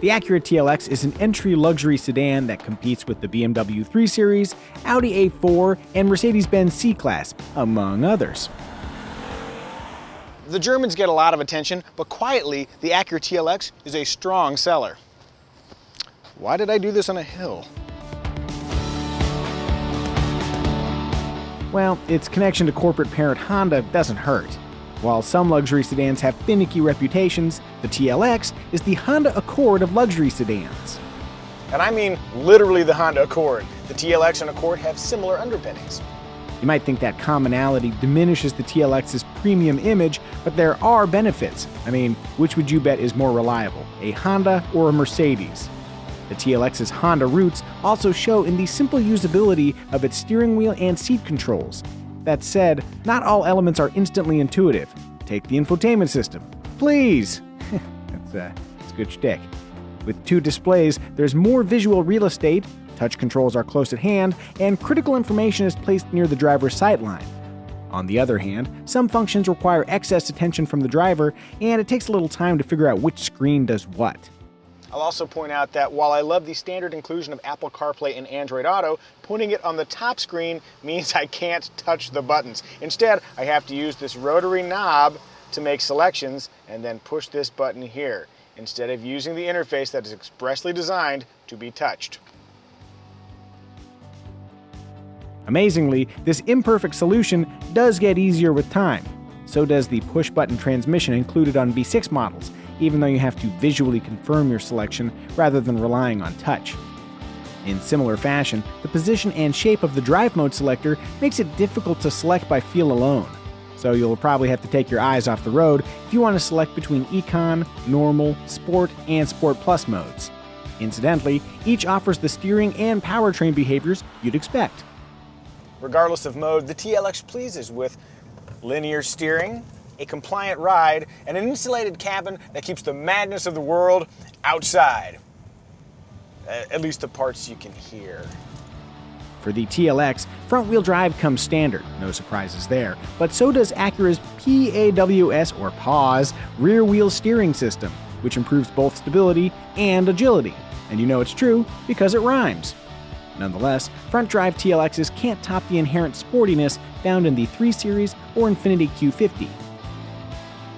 The Acura TLX is an entry luxury sedan that competes with the BMW 3 Series, Audi A4, and Mercedes-Benz C-Class, among others. The Germans get a lot of attention, but quietly, the Acura TLX is a strong seller. Why did I do this on a hill? Well, its connection to corporate parent Honda doesn't hurt. While some luxury sedans have finicky reputations, the TLX is the Honda Accord of luxury sedans. And I mean literally the Honda Accord. The TLX and Accord have similar underpinnings. You might think that commonality diminishes the TLX's premium image, but there are benefits. I mean, which would you bet is more reliable, a Honda or a Mercedes? The TLX's Honda roots also show in the simple usability of its steering wheel and seat controls. That said, not all elements are instantly intuitive. Take the infotainment system. Please! That's a good shtick. With two displays, there's more visual real estate, touch controls are close at hand, and critical information is placed near the driver's sightline. On the other hand, some functions require excess attention from the driver, and it takes a little time to figure out which screen does what. I'll also point out that while I love the standard inclusion of Apple CarPlay and Android Auto, putting it on the top screen means I can't touch the buttons. Instead, I have to use this rotary knob to make selections and then push this button here, instead of using the interface that is expressly designed to be touched. Amazingly, this imperfect solution does get easier with time. So does the push-button transmission included on V6 models, even though you have to visually confirm your selection rather than relying on touch. In similar fashion, the position and shape of the drive mode selector makes it difficult to select by feel alone, so you'll probably have to take your eyes off the road if you want to select between Econ, Normal, Sport, and Sport Plus modes. Incidentally, each offers the steering and powertrain behaviors you'd expect. Regardless of mode, the TLX pleases with linear steering, a compliant ride, and an insulated cabin that keeps the madness of the world outside. At least the parts you can hear. For the TLX, front-wheel drive comes standard, no surprises there, but so does Acura's PAWS or PAWS rear-wheel steering system, which improves both stability and agility. And you know it's true because it rhymes. Nonetheless, front-drive TLXs can't top the inherent sportiness found in the 3 Series or Infiniti Q50.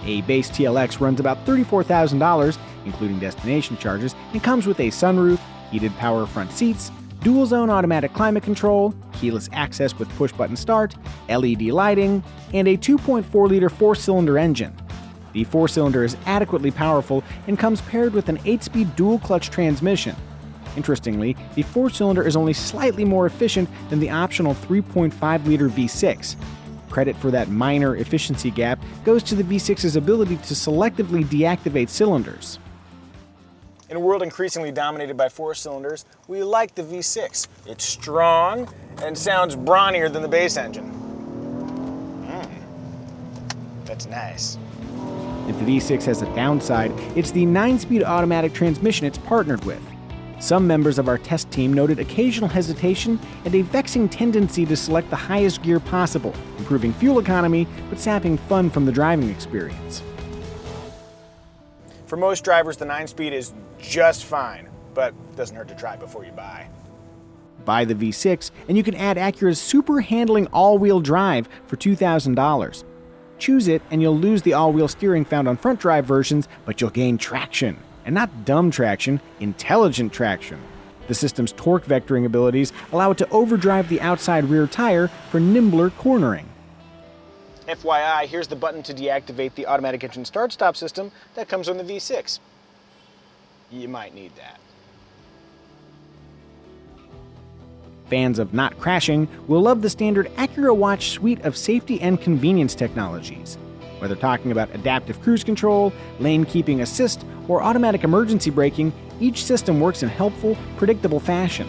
A base TLX runs about $34,000, including destination charges, and comes with a sunroof, heated power front seats, dual-zone automatic climate control, keyless access with push-button start, LED lighting, and a 2.4-liter 4-cylinder engine. The 4-cylinder is adequately powerful and comes paired with an 8-speed dual-clutch transmission. Interestingly, the 4-cylinder is only slightly more efficient than the optional 3.5-liter V6. Credit for that minor efficiency gap goes to the V6's ability to selectively deactivate cylinders. In a world increasingly dominated by 4-cylinders, we like the V6. It's strong and sounds brawnier than the base engine. That's nice. If the V6 has a downside, it's the 9-speed automatic transmission it's partnered with. Some members of our test team noted occasional hesitation and a vexing tendency to select the highest gear possible, improving fuel economy but sapping fun from the driving experience. For most drivers, the 9-speed is just fine, but doesn't hurt to try before you buy. Buy the V6 and you can add Acura's super handling all-wheel drive for $2,000. Choose it and you'll lose the all-wheel steering found on front drive versions, but you'll gain traction. And not dumb traction, intelligent traction. The system's torque vectoring abilities allow it to overdrive the outside rear tire for nimbler cornering. FYI, here's the button to deactivate the automatic engine start-stop system that comes on the V6. You might need that. Fans of not crashing will love the standard Acura Watch suite of safety and convenience technologies. Whether talking about adaptive cruise control, lane keeping assist, or automatic emergency braking, each system works in helpful, predictable fashion.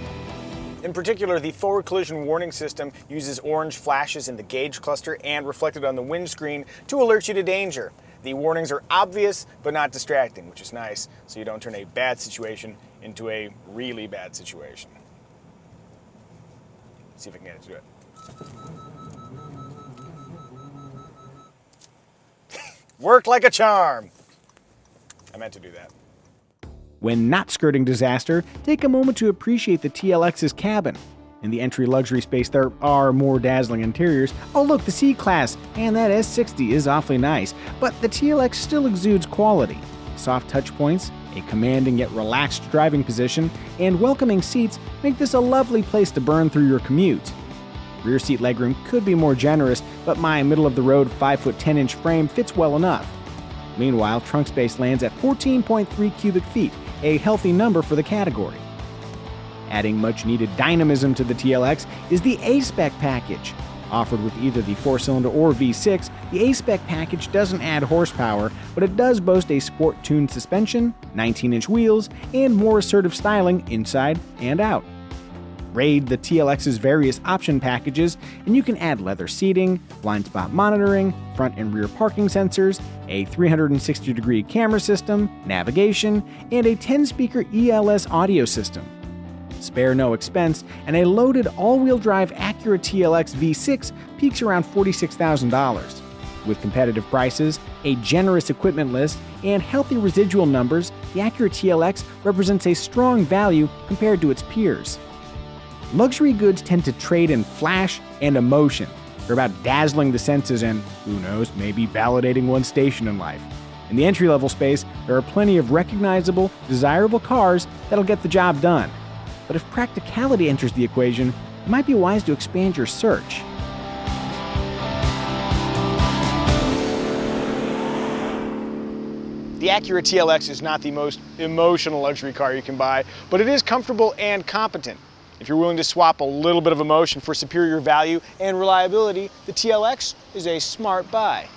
In particular, the forward collision warning system uses orange flashes in the gauge cluster and reflected on the windscreen to alert you to danger. The warnings are obvious but not distracting, which is nice, so you don't turn a bad situation into a really bad situation. Let's see if I can get it to do it. Worked like a charm. I meant to do that. When not skirting disaster, take a moment to appreciate the TLX's cabin. In the entry luxury space, there are more dazzling interiors. Oh look, the C-Class and that S60 is awfully nice, but the TLX still exudes quality. Soft touch points, a commanding yet relaxed driving position, and welcoming seats make this a lovely place to burn through your commute. Rear seat legroom could be more generous, but my middle-of-the-road 5-foot 10-inch frame fits well enough. Meanwhile, trunk space lands at 14.3 cubic feet, a healthy number for the category. Adding much-needed dynamism to the TLX is the A-Spec Package. Offered with either the 4-cylinder or V6, the A-Spec Package doesn't add horsepower, but it does boast a sport-tuned suspension, 19-inch wheels, and more assertive styling inside and out. Raid the TLX's various option packages, and you can add leather seating, blind spot monitoring, front and rear parking sensors, a 360-degree camera system, navigation, and a 10-speaker ELS audio system. Spare no expense, and a loaded all-wheel drive Acura TLX V6 peaks around $46,000. With competitive prices, a generous equipment list, and healthy residual numbers, the Acura TLX represents a strong value compared to its peers. Luxury goods tend to trade in flash and emotion. They're about dazzling the senses and, who knows, maybe validating one's station in life. In the entry-level space, there are plenty of recognizable, desirable cars that'll get the job done. But if practicality enters the equation, it might be wise to expand your search. The Acura TLX is not the most emotional luxury car you can buy, but it is comfortable and competent. If you're willing to swap a little bit of emotion for superior value and reliability, the TLX is a smart buy.